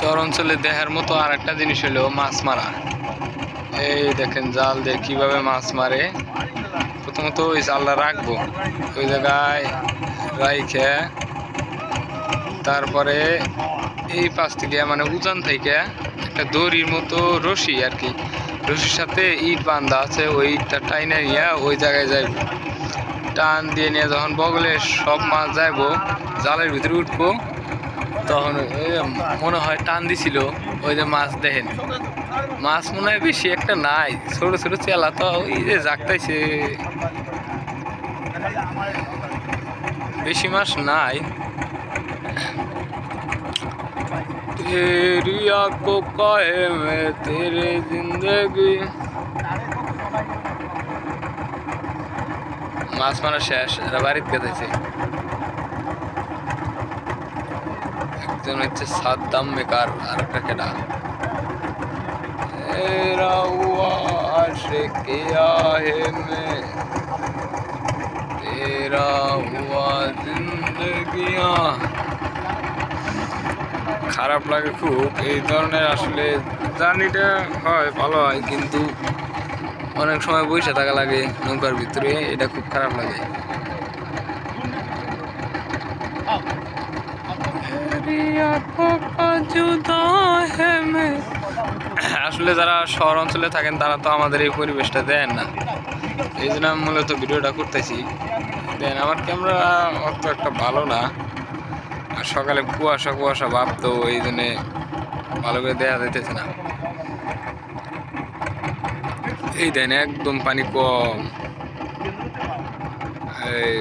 চর অঞ্চলে দেখার মতো আর একটা জিনিস হলো মাছ মারা। এই দেখেন জাল দিয়ে কিভাবে মাছ মারে। প্রথমত ওই জালটা রাখবো ওই জায়গায় রাইখে, তারপরে এই পাশ থেকে মানে উজান থেকে একটা দড়ির মতো রশি আর কি, রশির সাথে ইট বান্ধা আছে, ওই ইটটা টাইনে নিয়ে ওই জায়গায় যাইব। টান দিয়ে নিয়ে যখন বগলে সব মাছ যাইব জালের ভিতরে উঠবো, তখন মনে হয় টান দিছিল। ওই যে মাছ দেখেন, মাছ মনে হয় বেশি একটা নাই, ছোট ছোট চেলা, তো ওই যে জাগতাইছে, বেশি মাছ নাই। तेरी आंखों का है मैं तेरे जिंदगी। মাছ মারা শেষ, এরা বাড়িতে গেছে। একজন হচ্ছে সাদ্দাম মেকার, আর একটা কেডা तेरा हुआ आशिक किया है मैं तेरा हुआ जिंदगियां। খারাপ লাগে খুব এই ধরনের, আসলে জার্নিটা হয় ভালো হয়, কিন্তু অনেক সময় বসে থাকা লাগে নৌকার ভিতরে, এটা খুব খারাপ লাগে। আসলে যারা শহর অঞ্চলে থাকেন তারা তো আমাদের এই পরিবেশটা দেন না, এই জন্য আমি মূলত ভিডিওটা করতেছি। দেন আমার ক্যামেরা অত একটা ভালো না, আর সকালে কুয়াশা কুয়াশা ভাব, তো এই জন্যে ভালো করে দেখা যাইতেছে না। এই দেন একদম পানি কম। এই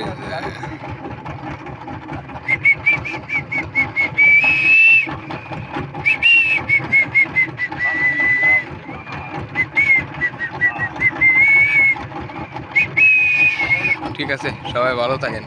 ঠিক আছে, সবাই ভালো থাকেন।